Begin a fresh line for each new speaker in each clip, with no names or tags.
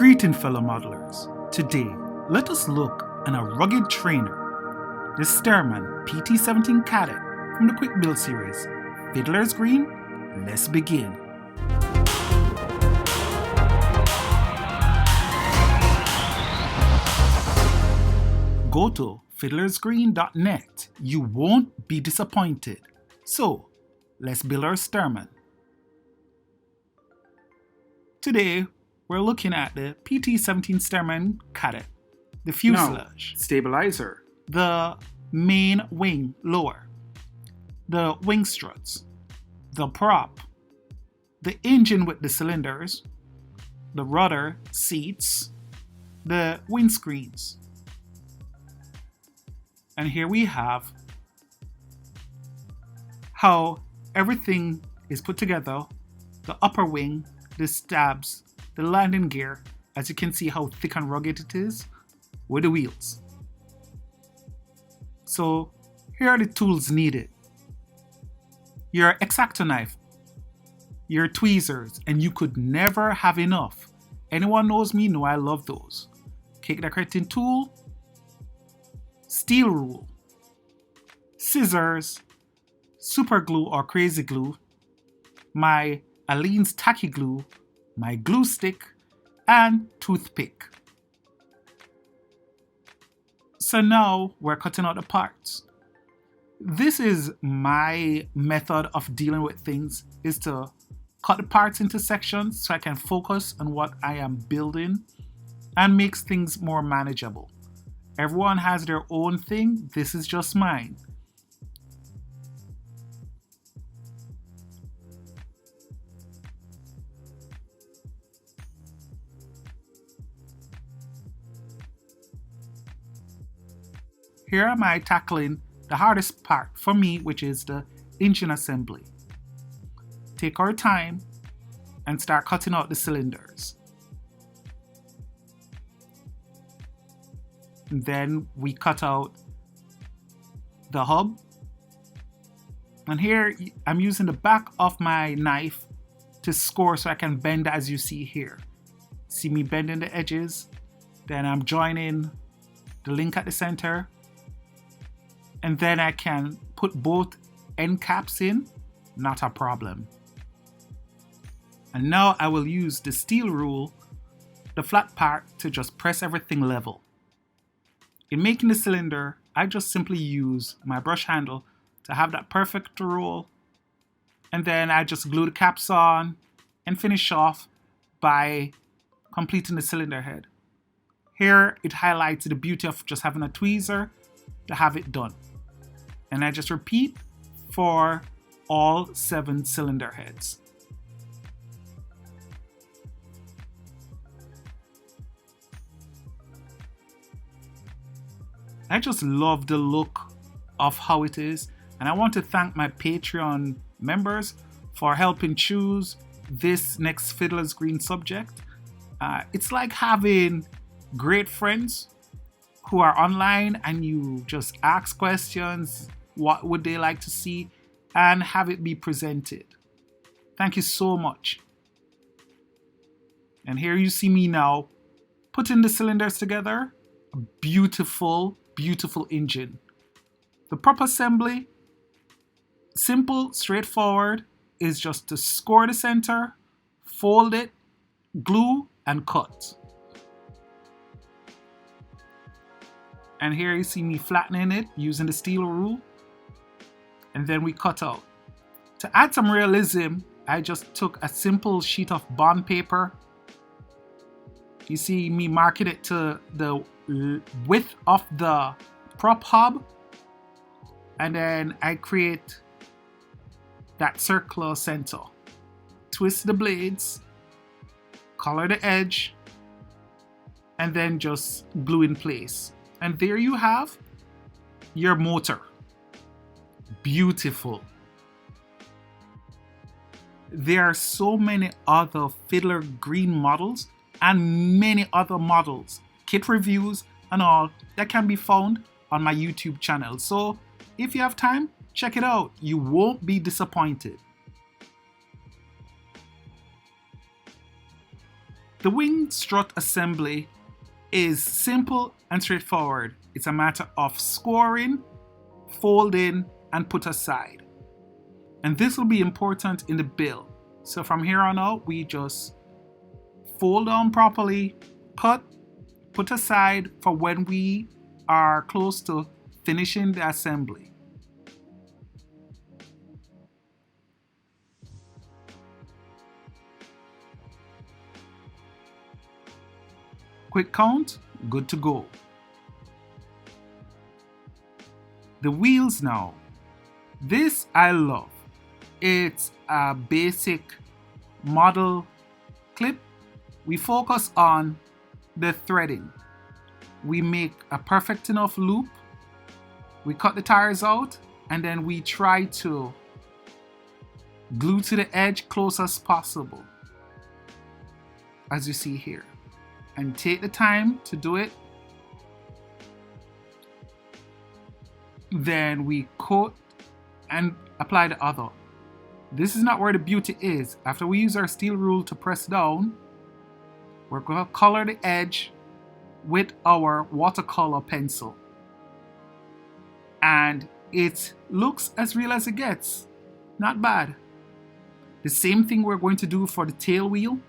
Greeting fellow modelers. Today, let us look at a rugged trainer, the Stearman PT-17 Kaydet from the Quick Build series. Fiddlers Green, let's begin. Go to fiddlersgreen.net. You won't be disappointed. So, let's build our Stearman. Today, we're looking at the PT-17 Stearman Kaydet, the fuselage,
stabilizer,
the main wing lower, the wing struts, the prop, the engine with the cylinders, the rudder, seats, the windscreens. And here we have how everything is put together, the upper wing, the stabs, the landing gear, as you can see how thick and rugged it is, with the wheels. So here are the tools needed. Your X-Acto knife, your tweezers, and you could never have enough. Anyone knows me know I love those. Cake decorating tool, steel rule, scissors, super glue or crazy glue, my Aleene's tacky glue, my glue stick, and toothpick. So now we're cutting out the parts. This is my method of dealing with things, is to cut the parts into sections so I can focus on what I am building and makes things more manageable. Everyone has their own thing. This is just mine. Here am I tackling the hardest part for me, which is the engine assembly. Take our time and start cutting out the cylinders. And then we cut out the hub. And here I'm using the back of my knife to score so I can bend as you see here. See me bending the edges. Then I'm joining the link at the center. And then I can put both end caps in, not a problem. And now I will use the steel rule, the flat part, to just press everything level. In making the cylinder, I just simply use my brush handle to have that perfect roll. And then I just glue the caps on and finish off by completing the cylinder head. Here it highlights the beauty of just having a tweezer to have it done. And I just repeat for all 7 cylinder heads. I just love the look of how it is, and I want to thank my Patreon members for helping choose this next Fiddlers Green subject. It's like having great friends who are online and you just ask questions, what would they like to see, and have it be presented. Thank you so much. And here you see me now putting the cylinders together. A beautiful, beautiful engine. The Propellor Assembly, simple, straightforward, is just to score the center, fold it, glue, and cut. And here you see me flattening it using the steel rule. And then we cut out. To add some realism, I just took a simple sheet of bond paper. You see me marking it to the width of the prop hub. And then I create that circular center. Twist the blades, color the edge, and then just glue in place. And there you have your motor. Beautiful. There are so many other Fiddler Green models and many other models, kit reviews and all that can be found on my YouTube channel. So if you have time, check it out. You won't be disappointed. The wing strut assembly is simple and straightforward. It's a matter of scoring, fold in, and put aside. And this will be important in the build. So from here on out, we just fold down properly, cut, put aside for when we are close to finishing the assembly. Quick count, good to go. The wheels now. This I love. It's a basic model clip. We focus on the threading. We make a perfect enough loop. We cut the tires out and then we try to glue to the edge close as possible, as you see here. And take the time to do it. Then we coat and apply the other. This is not where the beauty is. After we use our steel rule to press down, we're going to color the edge with our watercolor pencil. And it looks as real as it gets. Not bad. The same thing we're going to do for the tail wheel.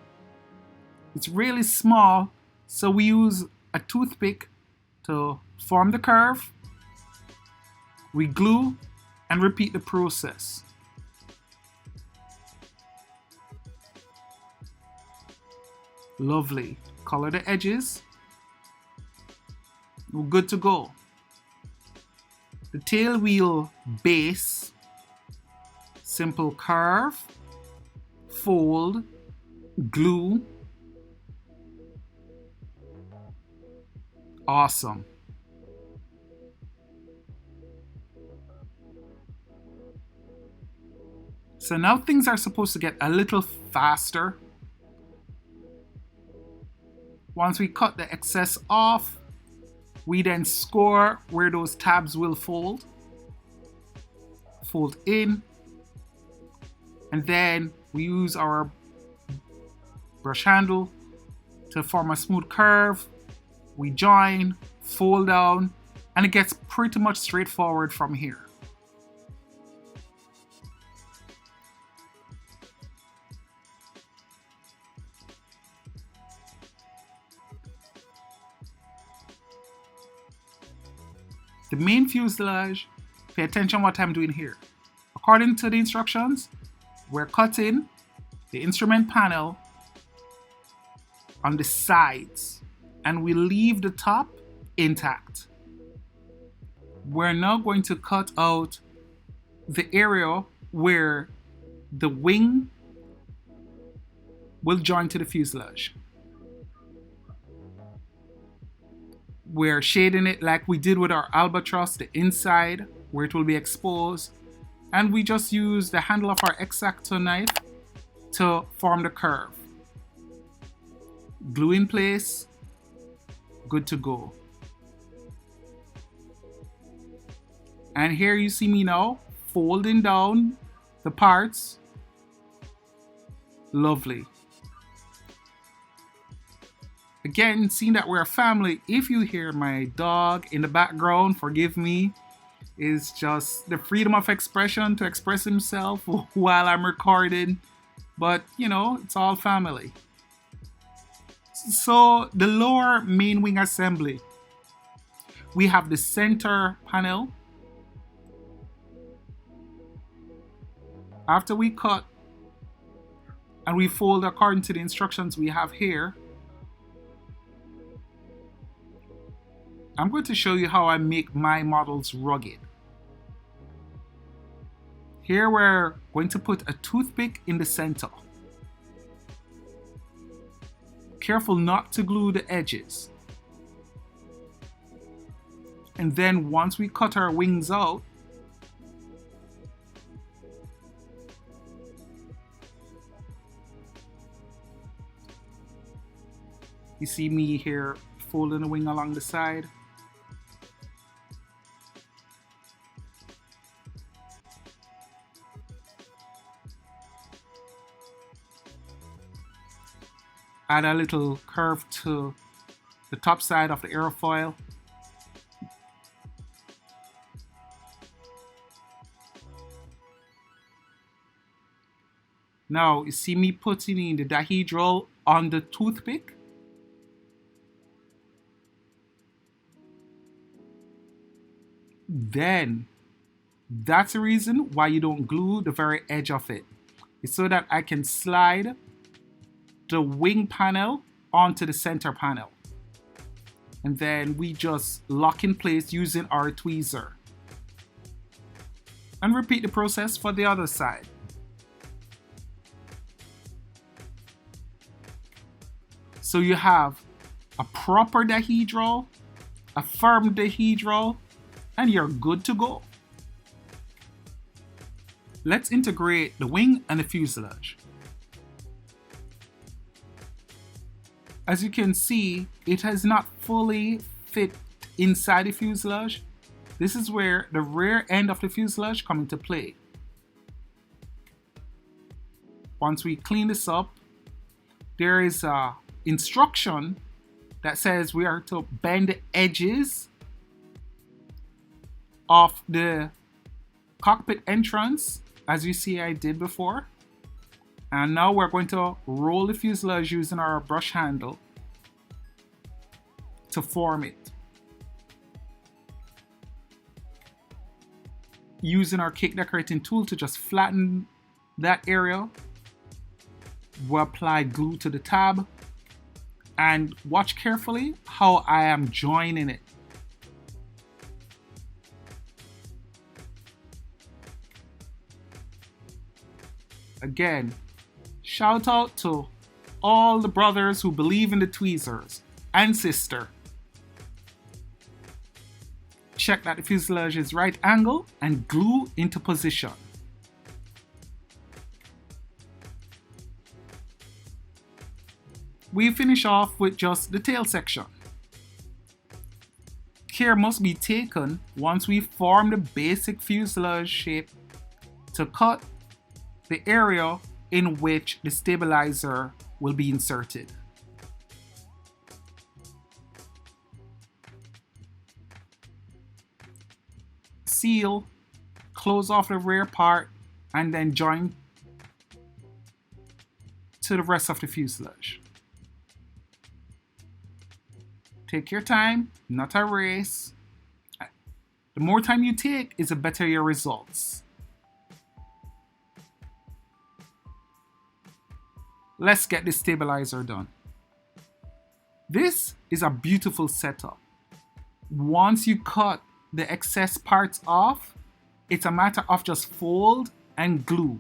It's really small, so we use a toothpick to form the curve. We glue and repeat the process. Lovely. Color the edges. We're good to go. The tail wheel base, simple curve, fold, glue. Awesome. So now things are supposed to get a little faster. Once we cut the excess off, we then score where those tabs will fold. Fold in. And then we use our brush handle to form a smooth curve. We join, fold down, and it gets pretty much straightforward from here. The main fuselage, pay attention what I'm doing here. According to the instructions, we're cutting the instrument panel on the sides and we leave the top intact. We're now going to cut out the area where the wing will join to the fuselage. We're shading it like we did with our albatross, the inside where it will be exposed, and we just use the handle of our X-Acto knife to form the curve. Glue in place, good to go. And here you see me now folding down the parts. Lovely. Again, seeing that we're a family, if you hear my dog in the background, forgive me. It's just the freedom of expression to express himself while I'm recording. But, you know, it's all family. So, the lower main wing assembly. We have the center panel. After we cut and we fold according to the instructions we have here, I'm going to show you how I make my models rugged. Here we're going to put a toothpick in the center. Careful not to glue the edges. And then once we cut our wings out, you see me here folding the wing along the side. add a little curve to the top side of the airfoil. Now, you see me putting in the dihedral on the toothpick? Then, that's the reason why you don't glue the very edge of it. It's so that I can slide the wing panel onto the center panel. And then we just lock in place using our tweezer. And repeat the process for the other side. So you have a proper dihedral, a firm dihedral, and you're good to go. Let's integrate the wing and the fuselage. As you can see, it has not fully fit inside the fuselage. This is where the rear end of the fuselage comes into play. Once we clean this up, there is a instruction that says we are to bend the edges of the cockpit entrance, as you see I did before. And now we're going to roll the fuselage using our brush handle to form it. Using our cake decorating tool to just flatten that area, we'll apply glue to the tab. And watch carefully how I am joining it. Again, shout out to all the brothers who believe in the tweezers and sister. Check that the fuselage is right angle and glue into position. We finish off with just the tail section. Care must be taken once we form the basic fuselage shape to cut the area in which the stabilizer will be inserted. Seal, close off the rear part, and then join to the rest of the fuselage. Take your time, not a race. The more time you take is the better your results. Let's get this stabilizer done. This is a beautiful setup. Once you cut the excess parts off, it's a matter of just fold and glue.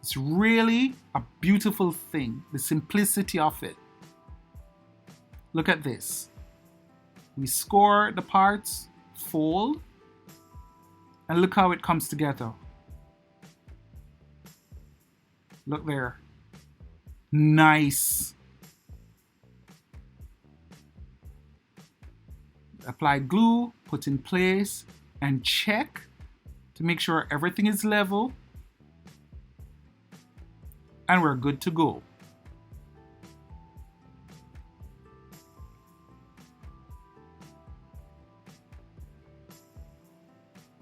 It's really a beautiful thing, the simplicity of it. Look at this. We score the parts, fold, and look how it comes together. Look there. Nice. Apply glue, put in place, and check to make sure everything is level. And we're good to go.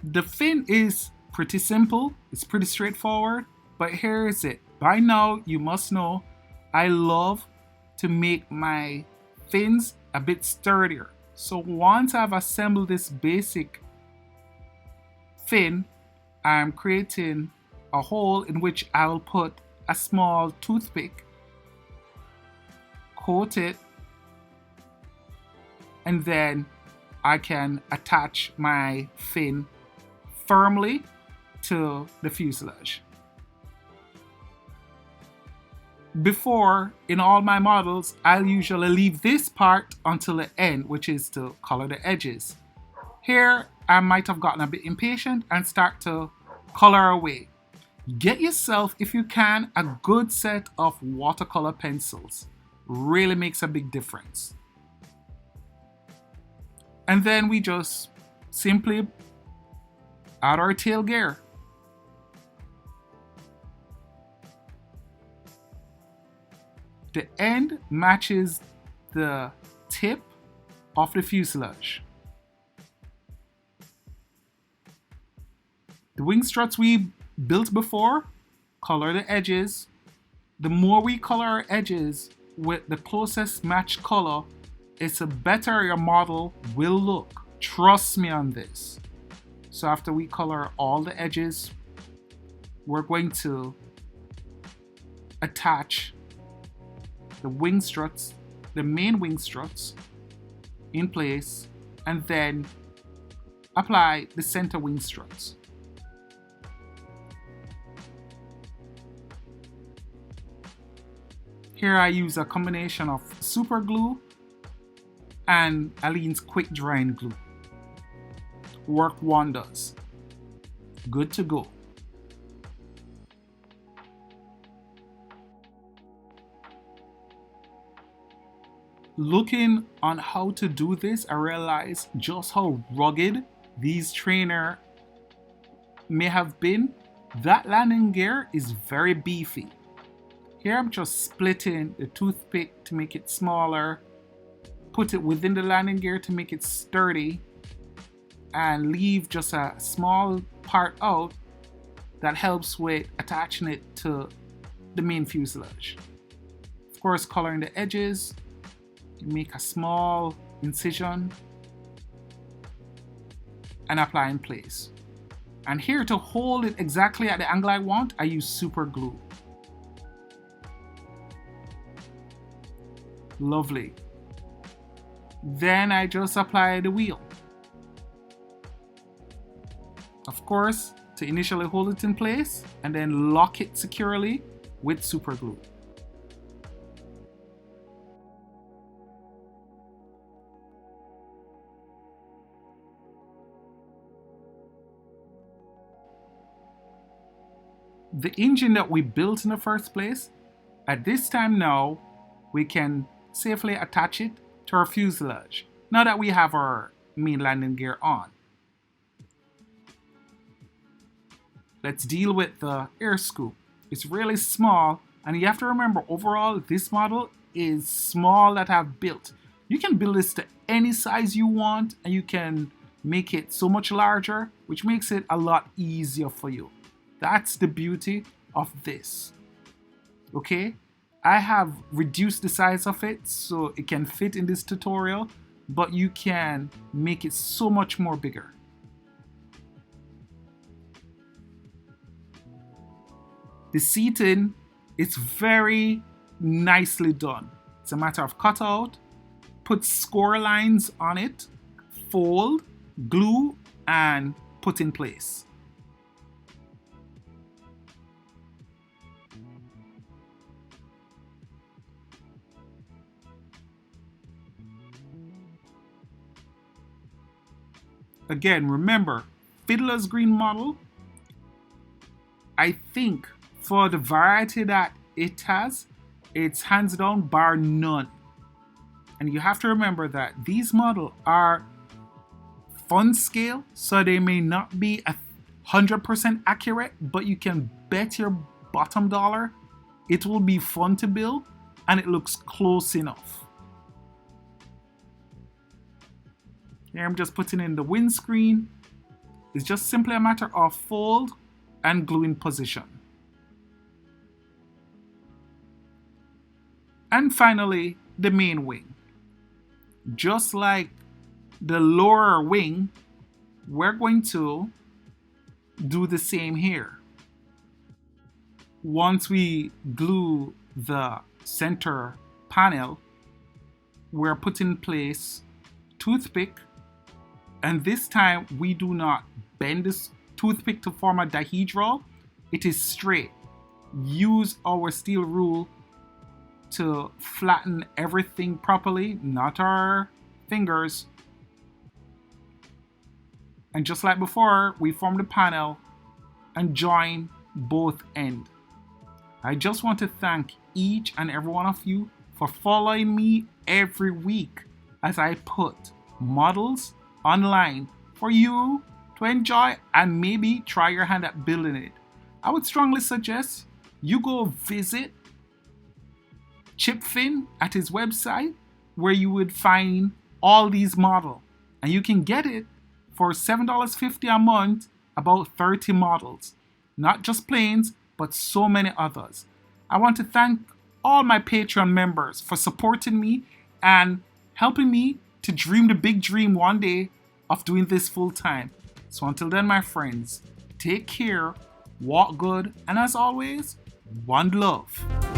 The fin is pretty simple, it's pretty straightforward, but here is it. By now, you must know I love to make my fins a bit sturdier. So once I've assembled this basic fin, I'm creating a hole in which I'll put a small toothpick, coat it, and then I can attach my fin firmly to the fuselage. Before, in all my models, I'll usually leave this part until the end, which is to color the edges. Here, I might have gotten a bit impatient and start to color away. Get yourself, if you can, a good set of watercolor pencils. Really makes a big difference. And then we just simply add our tail gear. The end matches the tip of the fuselage. The wing struts we built before, color the edges. The more we color our edges with the closest match color, it's the better your model will look. Trust me on this. So after we color all the edges, we're going to attach the wing struts, the main wing struts in place, and then apply the center wing struts. Here I use a combination of super glue and Aleene's quick drying glue. Work wonders. Good to go. Looking on how to do this, I realized just how rugged these trainers may have been. That landing gear is very beefy. Here I'm just splitting the toothpick to make it smaller, put it within the landing gear to make it sturdy, and leave just a small part out that helps with attaching it to the main fuselage. Of course, coloring the edges, you make a small incision and apply in place. And here, to hold it exactly at the angle I want, I use super glue. Lovely. Then I just apply the wheel. Of course, to initially hold it in place and then lock it securely with super glue. The engine that we built in the first place, at this time now, we can safely attach it to our fuselage, now that we have our main landing gear on. Let's deal with the air scoop. It's really small, and you have to remember, overall, this model is small that I've built. You can build this to any size you want, and you can make it so much larger, which makes it a lot easier for you. That's the beauty of this. Okay, I have reduced the size of it so it can fit in this tutorial, but you can make it so much more bigger. The seating is very nicely done. It's a matter of cutout, put score lines on it, fold, glue, and put in place. Again, remember, Fiddlers Green model, I think for the variety that it has, it's hands down bar none. And you have to remember that these models are fun scale, so they may not be 100% accurate, but you can bet your bottom dollar it will be fun to build and it looks close enough. Here I'm just putting in the windscreen. It's just simply a matter of fold and glue in position. And finally, the main wing. Just like the lower wing, we're going to do the same here. Once we glue the center panel, we're putting in place toothpick. And this time we do not bend this toothpick to form a dihedral. It is straight. Use our steel rule to flatten everything properly, not our fingers. And just like before, we form the panel and join both ends. I just want to thank each and every one of you for following me every week as I put models online for you to enjoy and maybe try your hand at building it. I would strongly suggest you go visit Chip Fin at his website, where you would find all these models. And you can get it for $7.50 a month, about 30 models. Not just planes, but so many others. I want to thank all my Patreon members for supporting me and helping me to dream the big dream one day of doing this full time. So until then, my friends, take care, walk good, and as always, one love.